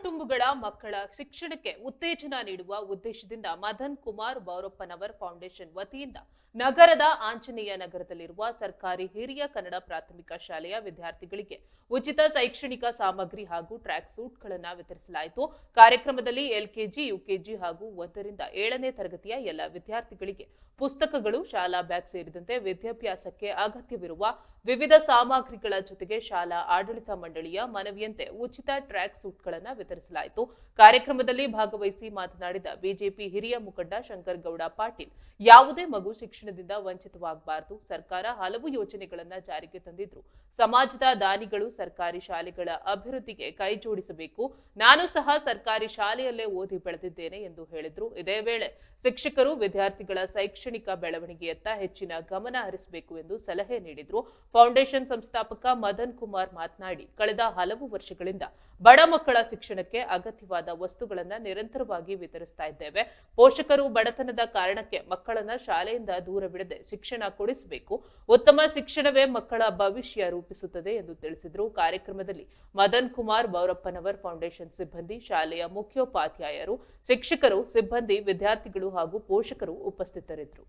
ಕುಟುಂಬಗಳ ಮಕ್ಕಳ ಶಿಕ್ಷಣಕ್ಕೆ ಉತ್ತೇಜನ ನೀಡುವ ಉದ್ದೇಶದಿಂದ ಮದನ್ ಕುಮಾರ್ ಬೋರಪ್ಪನವರ್ ಫೌಂಡೇಶನ್ ವತಿಯಿಂದ ನಗರದ ಆಂಜನೇಯ ನಗರದಲ್ಲಿರುವ ಸರ್ಕಾರಿ ಹಿರಿಯ ಕನ್ನಡ ಪ್ರಾಥಮಿಕ ಶಾಲೆಯ ವಿದ್ಯಾರ್ಥಿಗಳಿಗೆ ಉಚಿತ ಶೈಕ್ಷಣಿಕ ಸಾಮಗ್ರಿ ಹಾಗೂ ಟ್ರ್ಯಾಕ್ ಸೂಟ್ಗಳನ್ನು ವಿತರಿಸಲಾಯಿತು. ಕಾರ್ಯಕ್ರಮದಲ್ಲಿ ಎಲ್ಕೆಜಿ, ಯುಕೆಜಿ ಹಾಗೂ 1ರಿಂದ 7ನೇ ತರಗತಿಯ ಎಲ್ಲ ವಿದ್ಯಾರ್ಥಿಗಳಿಗೆ ಪುಸ್ತಕಗಳು, ಶಾಲಾ ಬ್ಯಾಗ್ ಸೇರಿದಂತೆ ವಿದ್ಯಾಭ್ಯಾಸಕ್ಕೆ ಅಗತ್ಯವಿರುವ ವಿವಿಧ ಸಾಮಗ್ರಿಗಳ ಜೊತೆಗೆ ಶಾಲಾ ಆಡಳಿತ ಮಂಡಳಿಯ ಮನವಿಯಂತೆ ಉಚಿತ ಟ್ರ್ಯಾಕ್ ಸೂಟ್ಗಳನ್ನು ವಿತರಿಸಲಾಯಿತು. ಕಾರ್ಯಕ್ರಮದಲ್ಲಿ ಭಾಗವಹಿಸಿ ಮಾತನಾಡಿದ ಬಿಜೆಪಿ ಹಿರಿಯ ಮುಖಂಡ ಶಂಕರಗೌಡ ಪಾಟೀಲ್, ಯಾವುದೇ ಮಗು ಶಿಕ್ಷಣದಿಂದ ವಂಚಿತವಾಗಬಾರದು. ಸರ್ಕಾರ ಹಲವು ಯೋಜನೆಗಳನ್ನು ಜಾರಿಗೆ ತಂದಿದ್ರು. ಸಮಾಜದ ದಾನಿಗಳು ಸರ್ಕಾರಿ ಶಾಲೆಗಳ ಅಭಿವೃದ್ಧಿಗೆ ಕೈ ಜೋಡಿಸಬೇಕು. ನಾನು ಸಹ ಸರ್ಕಾರಿ ಶಾಲೆಯಲ್ಲೇ ಓದಿ ಬೆಳೆದಿದ್ದೇನೆ ಎಂದು ಹೇಳಿದ್ರು. ಇದೇ ವೇಳೆ ಶಿಕ್ಷಕರು ವಿದ್ಯಾರ್ಥಿಗಳ ಶೈಕ್ಷಣಿಕ ಬೆಳವಣಿಗೆಯತ್ತ ಹೆಚ್ಚಿನ ಗಮನ ಹರಿಸಬೇಕು ಎಂದು ಸಲಹೆ ನೀಡಿದ್ರು. ಫೌಂಡೇಶನ್ ಸಂಸ್ಥಾಪಕ ಮದನ್ ಕುಮಾರ್ ಮಾತನಾಡಿ, ಕಳೆದ ಹಲವು ವರ್ಷಗಳಿಂದ ಬಡ ಮಕ್ಕಳ ಶಿಕ್ಷಣಕ್ಕೆ ಅಗತ್ಯವಾದ ವಸ್ತುಗಳನ್ನು ನಿರಂತರವಾಗಿ ವಿತರಿಸ್ತಾ ಇದ್ದೇವೆ. ಪೋಷಕರು ಬಡತನದ ಕಾರಣಕ್ಕೆ ಮಕ್ಕಳನ್ನ ಶಾಲೆಯಿಂದ ದೂರವಿಡದೆ ಶಿಕ್ಷಣ ಕೊಡಿಸಬೇಕು. ಉತ್ತಮ ಶಿಕ್ಷಣವೇ ಮಕ್ಕಳ ಭವಿಷ್ಯ ರೂಪಿಸುತ್ತದೆ ಎಂದು ತಿಳಿಸಿದರು. ಕಾರ್ಯಕ್ರಮದಲ್ಲಿ ಮದನ್ ಕುಮಾರ್ ಬೋರಪ್ಪನವರ್ ಫೌಂಡೇಶನ್ ಸಿಬ್ಬಂದಿ, ಶಾಲೆಯ ಮುಖ್ಯೋಪಾಧ್ಯಾಯರು, ಶಿಕ್ಷಕರು, ಸಿಬ್ಬಂದಿ, ವಿದ್ಯಾರ್ಥಿಗಳು ಹಾಗೂ ಪೋಷಕರು ಉಪಸ್ಥಿತರಿದ್ದರು.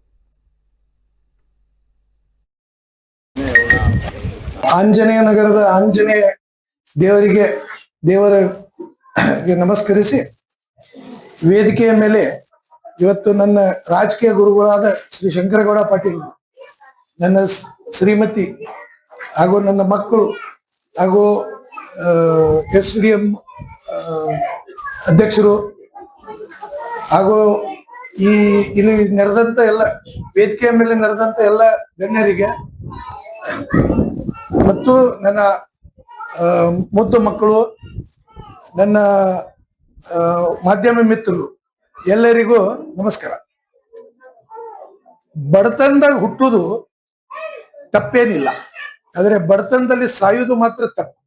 ಆಂಜನೇಯ ನಗರದ ಆಂಜನೇಯ ದೇವರಿಗೆ ನಮಸ್ಕರಿಸಿ, ವೇದಿಕೆಯ ಮೇಲೆ ಇವತ್ತು ನನ್ನ ರಾಜಕೀಯ ಗುರುಗಳಾದ ಶ್ರೀ ಶಂಕರಗೌಡ ಪಾಟೀಲ್, ನನ್ನ ಶ್ರೀಮತಿ ಹಾಗೂ ನನ್ನ ಮಕ್ಕಳು ಹಾಗೂ SDM ಅಧ್ಯಕ್ಷರು ಹಾಗೂ ಇಲ್ಲಿ ನೆರೆದಂತ ಎಲ್ಲ ವೇದಿಕೆಯ ಮೇಲೆ ನೆರೆದಂತ ಎಲ್ಲ ಗಣ್ಯರಿಗೆ ಮತ್ತು ನನ್ನ ಮುದ್ದು ಮಕ್ಕಳು, ನನ್ನ ಮಾಧ್ಯಮ ಮಿತ್ರರು ಎಲ್ಲರಿಗೂ ನಮಸ್ಕಾರ. ಬಡತನದಾಗ ಹುಟ್ಟುವುದು ತಪ್ಪೇನಿಲ್ಲ, ಆದ್ರೆ ಬಡತನದಲ್ಲಿ ಸಾಯುವುದು ಮಾತ್ರ ತಪ್ಪು.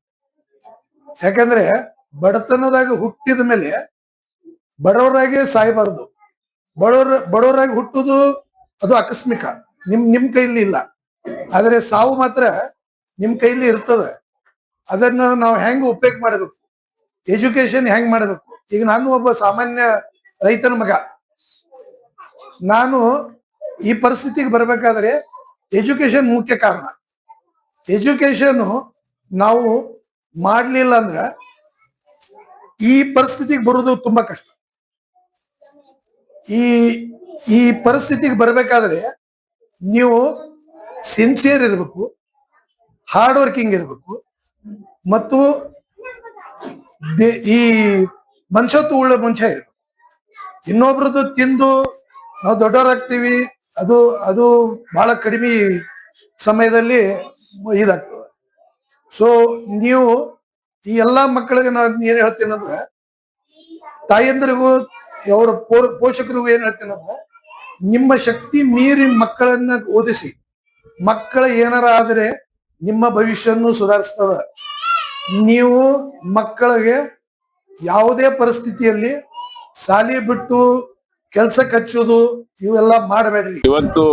ಯಾಕಂದ್ರೆ ಬಡತನದಾಗ ಹುಟ್ಟಿದ ಮೇಲೆ ಬಡವರಾಗೆ ಸಾಯಬಾರದು. ಬಡವರಾಗಿ ಹುಟ್ಟುದು ಅದು ಆಕಸ್ಮಿಕ, ನಿಮ್ ಕೈಲಿ ಇಲ್ಲ. ಆದ್ರೆ ಸಾವು ಮಾತ್ರ ನಿಮ್ ಕೈಲಿ ಇರ್ತದೆ. ಅದನ್ನ ನಾವು ಹೆಂಗ್ ಉಪಯೋಗ ಮಾಡಬೇಕು, ಎಜುಕೇಶನ್ ಹೆಂಗ್ ಮಾಡಬೇಕು. ಈಗ ನಾನು ಒಬ್ಬ ಸಾಮಾನ್ಯ ರೈತನ ಮಗ. ನಾನು ಈ ಪರಿಸ್ಥಿತಿಗೆ ಬರ್ಬೇಕಾದ್ರೆ ಎಜುಕೇಶನ್ ಮುಖ್ಯ ಕಾರಣ. ಎಜುಕೇಶನ್ ನಾವು ಮಾಡ್ಲಿಲ್ಲ ಅಂದ್ರೆ ಈ ಪರಿಸ್ಥಿತಿಗೆ ಬರೋದು ತುಂಬಾ ಕಷ್ಟ. ಈ ಪರಿಸ್ಥಿತಿಗೆ ಬರ್ಬೇಕಾದ್ರೆ ನೀವು ಸಿನ್ಸಿಯರ್ ಇರಬೇಕು, ಹಾರ್ಡ್ ವರ್ಕಿಂಗ್ ಇರಬೇಕು, ಮತ್ತು ಈ ಮನುಷ್ಯತ್ವ ಉಳ್ಳ ಮನುಷ್ಯ ಇರಬೇಕು. ಇನ್ನೊಬ್ರದ್ದು ತಿಂದು ನಾವು ದೊಡ್ಡವರಾಗ್ತೀವಿ, ಅದು ಬಹಳ ಕಡಿಮೆ ಸಮಯದಲ್ಲಿ ಇದಾಗ್ತದೆ. ಸೊ ನೀವು ಈ ಎಲ್ಲಾ ಮಕ್ಕಳಿಗೆ ನಾನು ಏನ್ ಹೇಳ್ತೀನಿ ಅಂದ್ರೆ, ತಾಯಂದ್ರಿಗೂ ಅವರ ಪೋಷಕರಿಗೂ ಏನ್ ಹೇಳ್ತೀನಿ ಅಂದ್ರೆ, ನಿಮ್ಮ ಶಕ್ತಿ ಮೀರಿ ಮಕ್ಕಳನ್ನ ಓದಿಸಿ. ಮಕ್ಕಳ ಏನಾರ ಆದ್ರೆ ನಿಮ್ಮ ಭವಿಷ್ಯವನ್ನು ಸುಧಾರಿಸ್ತದ. ನೀವು ಮಕ್ಕಳಿಗೆ ಯಾವುದೇ ಪರಿಸ್ಥಿತಿಯಲ್ಲಿ ಶಾಲೆ ಬಿಟ್ಟು ಕೆಲ್ಸಕ್ಕೆ ಹಚ್ಚೋದು ಇವೆಲ್ಲ ಮಾಡಬೇಡ್ರಿ. ಇವತ್ತು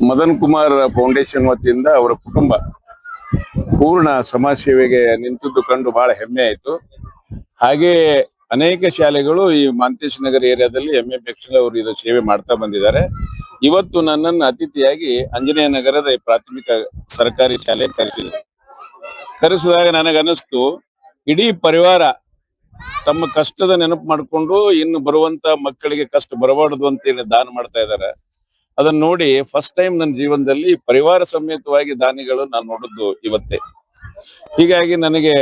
ಮದನ್ ಕುಮಾರ್ ಫೌಂಡೇಶನ್ ವತಿಯಿಂದ ಅವರ ಕುಟುಂಬ ಪೂರ್ಣ ಸಮಾಜ ಸೇವೆಗೆ ನಿಂತದ್ದು ಕಂಡು ಬಹಳ ಹೆಮ್ಮೆ ಆಯ್ತು. ಹಾಗೆ ಅನೇಕ ಶಾಲೆಗಳು ಈ ಮಾಂತೇಶ್ ನಗರ ಏರಿಯಾದಲ್ಲಿ MA ಅವರು ಇದು ಸೇವೆ ಮಾಡ್ತಾ ಬಂದಿದ್ದಾರೆ. ಇವತ್ತು ನನ್ನನ್ನು ಅತಿಥಿಯಾಗಿ ಆಂಜನೇಯ ನಗರದ ಪ್ರಾಥಮಿಕ ಸರ್ಕಾರಿ ಶಾಲೆ ಕರೆಸಿದಾಗ ನನಗನ್ನಿಸ್ತು, ಇಡೀ ಪರಿವಾರ ತಮ್ಮ ಕಷ್ಟದ ನೆನಪು ಮಾಡಿಕೊಂಡು ಇನ್ನು ಬರುವಂತ ಮಕ್ಕಳಿಗೆ ಕಷ್ಟ ಬರಬಾರದು ಅಂತೇಳಿ ದಾನ ಮಾಡ್ತಾ ಇದ್ದಾರೆ. ಅದನ್ನ ನೋಡಿ ಫಸ್ಟ್ ಟೈಮ್ ನನ್ನ ಜೀವನದಲ್ಲಿ ಪರಿವಾರ ಸಮೇತವಾಗಿ ದಾನಿಗಳು ನಾನು ನೋಡಿದ್ದು ಇವತ್ತೇ. ಹೀಗಾಗಿ ನನಗೆ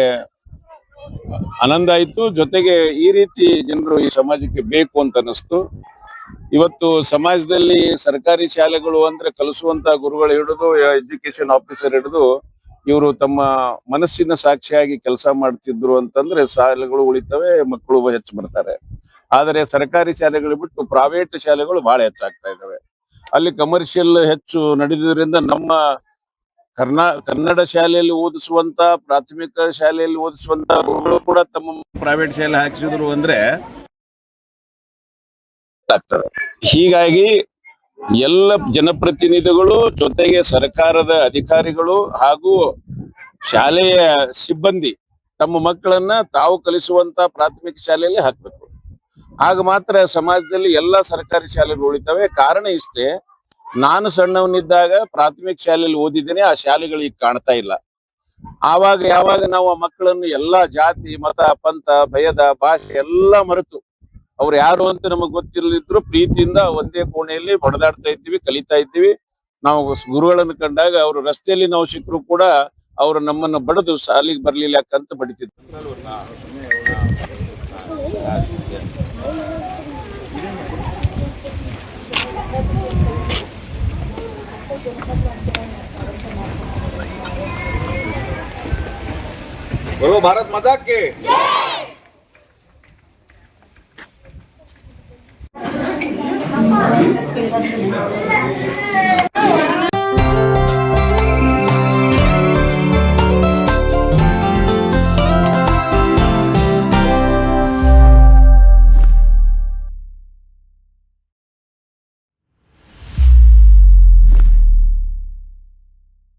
ಆನಂದ ಆಯ್ತು. ಜೊತೆಗೆ ಈ ರೀತಿ ಜನರು ಈ ಸಮಾಜಕ್ಕೆ ಬೇಕು ಅಂತ ಅನಿಸ್ತು. ಇವತ್ತು ಸಮಾಜದಲ್ಲಿ ಸರ್ಕಾರಿ ಶಾಲೆಗಳು ಅಂದ್ರೆ ಕಲಿಸುವಂತ ಗುರುಗಳು ಹಿಡಿದು ಎಜುಕೇಶನ್ ಆಫೀಸರ್ ಹಿಡಿದು ಇವರು ತಮ್ಮ ಮನಸ್ಸಿನ ಸಾಕ್ಷಿಯಾಗಿ ಕೆಲಸ ಮಾಡ್ತಿದ್ರು ಅಂತಂದ್ರೆ ಶಾಲೆಗಳು ಉಳಿತವೆ, ಮಕ್ಕಳು ಹೆಚ್ಚು ಬರ್ತಾರೆ. ಆದರೆ ಸರ್ಕಾರಿ ಶಾಲೆಗಳು ಬಿಟ್ಟು ಪ್ರೈವೇಟ್ ಶಾಲೆಗಳು ಬಹಳ ಹೆಚ್ಚಾಗ್ತಾ ಇದಾವೆ. ಅಲ್ಲಿ ಕಮರ್ಷಿಯಲ್ ಹೆಚ್ಚು ನಡೆದಿದ್ರಿಂದ ನಮ್ಮ ಕನ್ನಡ ಶಾಲೆಯಲ್ಲಿ ಓದಿಸುವಂತ, ಪ್ರಾಥಮಿಕ ಶಾಲೆಯಲ್ಲಿ ಓದಿಸುವಂತ ಗುರುಗಳು ಕೂಡ ತಮ್ಮ ಪ್ರೈವೇಟ್ ಶಾಲೆ ಹಾಕಿಸಿದ್ರು ಅಂದ್ರೆ ಆಗ್ತದೆ. ಹೀಗಾಗಿ ಎಲ್ಲ ಜನಪ್ರತಿನಿಧಿಗಳು ಜೊತೆಗೆ ಸರ್ಕಾರದ ಅಧಿಕಾರಿಗಳು ಹಾಗೂ ಶಾಲೆಯ ಸಿಬ್ಬಂದಿ ತಮ್ಮ ಮಕ್ಕಳನ್ನ ತಾವು ಕಲಿಸುವಂತ ಪ್ರಾಥಮಿಕ ಶಾಲೆಯಲ್ಲಿ ಹಾಕ್ಬೇಕು. ಆಗ ಮಾತ್ರ ಸಮಾಜದಲ್ಲಿ ಎಲ್ಲಾ ಸರ್ಕಾರಿ ಶಾಲೆಗಳು ಉಳಿತವೆ. ಕಾರಣ ಇಷ್ಟೇ, ನಾನು ಸಣ್ಣವನಿದ್ದಾಗ ಪ್ರಾಥಮಿಕ ಶಾಲೆಯಲ್ಲಿ ಓದಿದ್ದೇನೆ, ಆ ಶಾಲೆಗಳು ಈಗ ಕಾಣ್ತಾ ಇಲ್ಲ. ಆವಾಗ ಯಾವಾಗ ನಾವು ಆ ಮಕ್ಕಳನ್ನು ಎಲ್ಲಾ ಜಾತಿ ಮತ ಪಂಥ ಭಯದ ಭಾಷೆ ಎಲ್ಲಾ ಮರೆತು ಅವ್ರು ಯಾರು ಅಂತ ನಮಗ್ ಗೊತ್ತಿರಲಿದ್ರು ಪ್ರೀತಿಯಿಂದ ಒಂದೇ ಕೋಣೆಯಲ್ಲಿ ಹೊಡೆದಾಡ್ತಾ ಇದ್ದೀವಿ, ಕಲಿತಾ ಇದ್ದೀವಿ. ನಾವು ಗುರುಗಳನ್ನು ಕಂಡಾಗ ಅವರು ರಸ್ತೆಯಲ್ಲಿ ನಾವು ಸಿಕ್ಕರು ಕೂಡ ಅವರು ನಮ್ಮನ್ನ ಬಡದು ಶಾಲೆಗೆ ಬರ್ಲಿಲ್ಲ ಯಾಕಂತ ಬಡಿತಿದ್ರು. बोलो भारत माता के जय।